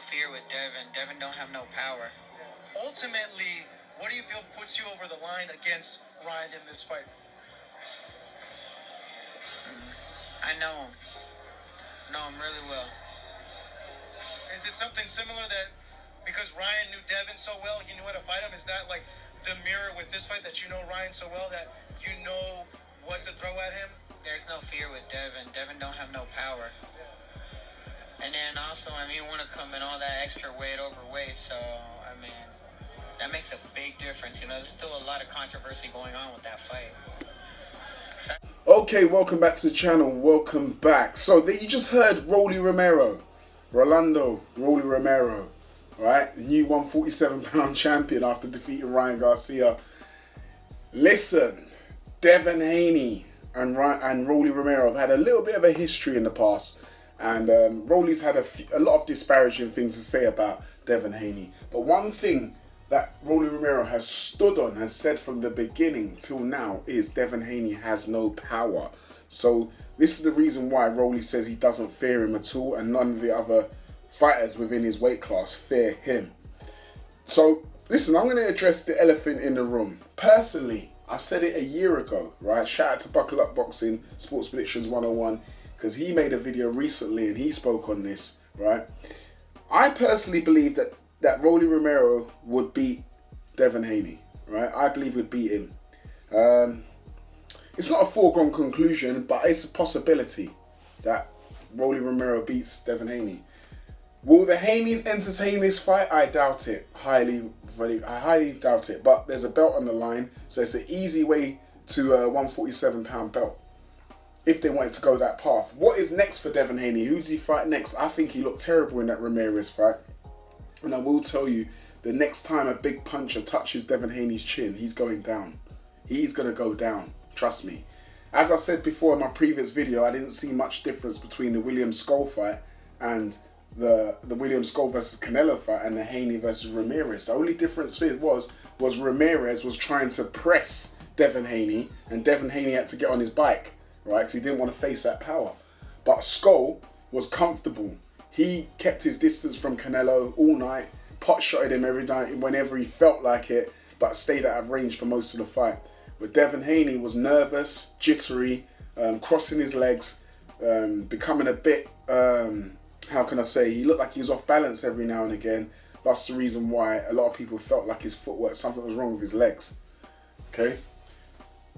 fear with Devin. Devin don't have no power. Ultimately, what do you feel puts you over the line against Ryan in this fight? I know him. Know him really well. Is it something similar that because Ryan knew Devin so well, he knew how to fight him? Is that like the mirror with this fight, that you know Ryan so well that you know what to throw at him? There's no fear with Devin. Devin don't have no power. And then also, want to come in all that extra weight, overweight. So, that makes a big difference. There's still a lot of controversy going on with that fight. Okay, welcome back to the channel. Welcome back. So you just heard Roly Romero, Roly Romero, right? New 147-pound champion after defeating Ryan Garcia. Listen, Devin Haney and Roly Romero have had a little bit of a history in the past, and Roly's had a lot of disparaging things to say about Devin Haney. But one thing that Roly Romero has stood on, has said from the beginning till now, is Devin Haney has no power. So this is the reason why Roly says he doesn't fear him at all, and none of the other fighters within his weight class fear him. So listen, I'm going to address the elephant in the room. Personally, I've said it a year ago, right? Shout out to Buckle Up Boxing, Sports Predictions 101, because he made a video recently and he spoke on this, right? I personally believe that Roly Romero would beat Devin Haney, right? I believe would beat him. It's not a foregone conclusion, but it's a possibility that Roly Romero beats Devin Haney. Will the Haneys entertain this fight? I doubt it. I highly doubt it. But there's a belt on the line, so it's an easy way to a 147-pound belt if they wanted to go that path. What is next for Devin Haney? Who does he fight next? I think he looked terrible in that Ramirez fight. And I will tell you, the next time a big puncher touches Devin Haney's chin, he's going down. He's going to go down. Trust me. As I said before in my previous video, I didn't see much difference between the Williams-Skull fight and the Williams-Skull versus Canelo fight and the Haney versus Ramirez. The only difference was Ramirez was trying to press Devin Haney, and Devin Haney had to get on his bike, right? Because he didn't want to face that power. But Skull was comfortable. He kept his distance from Canelo all night, pot-shotted him every night whenever he felt like it, but stayed out of range for most of the fight. But Devin Haney was nervous, jittery, crossing his legs, becoming a bit, how can I say, he looked like he was off balance every now and again. That's the reason why a lot of people felt like his footwork, something was wrong with his legs. Okay?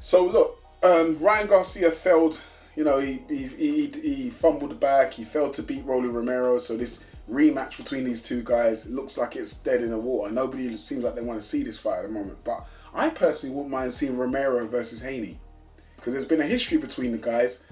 So look, Ryan Garcia failed. He fumbled the bag. He failed to beat Roly Romero. So this rematch between these two guys, it looks like it's dead in the water. Nobody seems like they want to see this fight at the moment. But I personally wouldn't mind seeing Romero versus Haney, because there's been a history between the guys.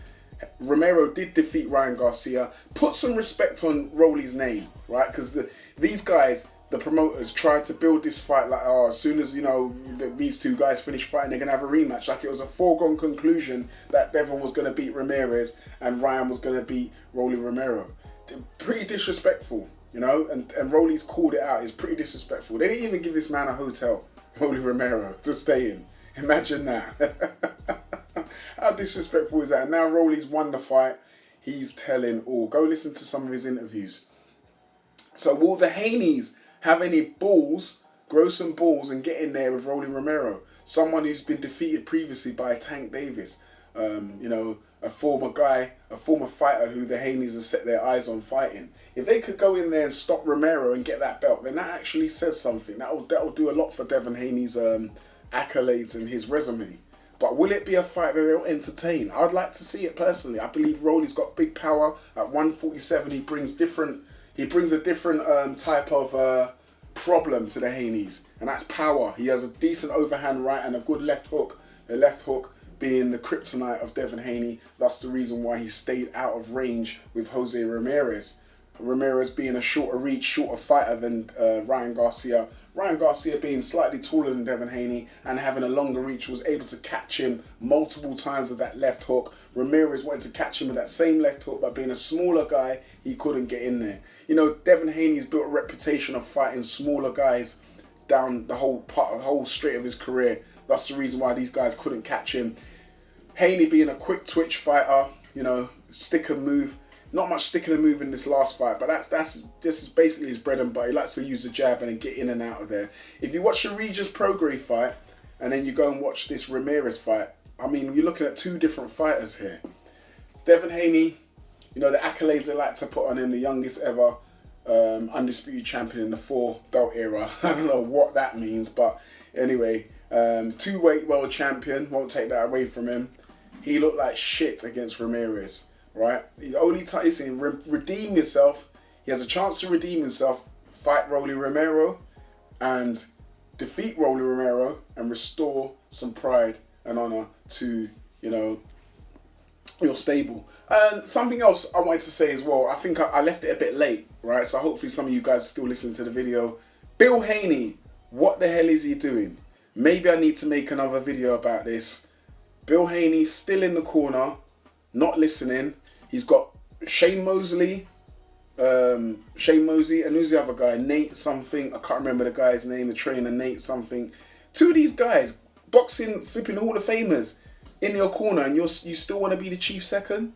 Romero did defeat Ryan Garcia. Put some respect on Roly's name, right? Because these guys, the promoters, tried to build this fight like, oh, as soon as, these two guys finish fighting, they're going to have a rematch. Like it was a foregone conclusion that Devin was going to beat Ramirez and Ryan was going to beat Roly Romero. They're pretty disrespectful, and Roly's called it out. It's pretty disrespectful. They didn't even give this man a hotel, Roly Romero, to stay in. Imagine that. How disrespectful is that? And now Roly's won the fight. He's telling all. Go listen to some of his interviews. So will the Haneys have any balls, grow some balls and get in there with Roly Romero? Someone who's been defeated previously by Tank Davis. A former guy, a former fighter who the Haneys have set their eyes on fighting. If they could go in there and stop Romero and get that belt, then that actually says something. That'll do a lot for Devin Haney's accolades and his resume. But will it be a fight that they'll entertain? I'd like to see it personally. I believe Roly's got big power. At 147, he brings a different type of problem to the Haneys, and that's power. He has a decent overhand right and a good left hook. The left hook being the kryptonite of Devin Haney. That's the reason why he stayed out of range with Jose Ramirez. Ramirez being a shorter reach, shorter fighter than Ryan Garcia. Ryan Garcia being slightly taller than Devin Haney and having a longer reach, was able to catch him multiple times with that left hook. Ramirez wanted to catch him with that same left hook, but being a smaller guy, he couldn't get in there. Devin Haney's built a reputation of fighting smaller guys down the whole straight of his career. That's the reason why these guys couldn't catch him. Haney being a quick twitch fighter, stick and move. Not much sticking and moving in this last fight, but this is basically his bread and butter. He likes to use the jab and then get in and out of there. If you watch the Regis Prograis fight and then you go and watch this Ramirez fight, I mean, you're looking at two different fighters here. Devin Haney, you know, the accolades they like to put on him, the youngest ever undisputed champion in the 4-belt era. I don't know what that means, but anyway, 2-weight world champion, won't take that away from him. He looked like shit against Ramirez, right? The only time he's saying, redeem yourself. He has a chance to redeem himself, fight Roly Romero, and defeat Roly Romero, and restore some pride and honor to, you know, your stable. And something else I wanted to say as well, I think I left it a bit late, right? So hopefully some of you guys still listening to the video. Bill Haney, what the hell is he doing? Maybe I need to make another video about this. Bill Haney still in the corner, not listening. He's got Shane Mosley, and who's the other guy? Nate something. I can't remember the guy's name, the trainer, Nate something. Two of these guys, boxing, flipping Hall of Famers, in your corner, and you still want to be the chief second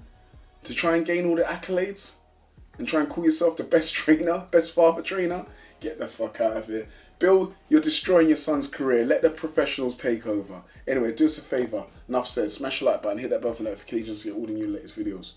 to try and gain all the accolades and try and call yourself the best trainer, best father trainer? Get the fuck out of here. Bill, you're destroying your son's career. Let the professionals take over. Anyway, do us a favour. Enough said. Smash the like button, hit that bell for notifications to get all the new latest videos.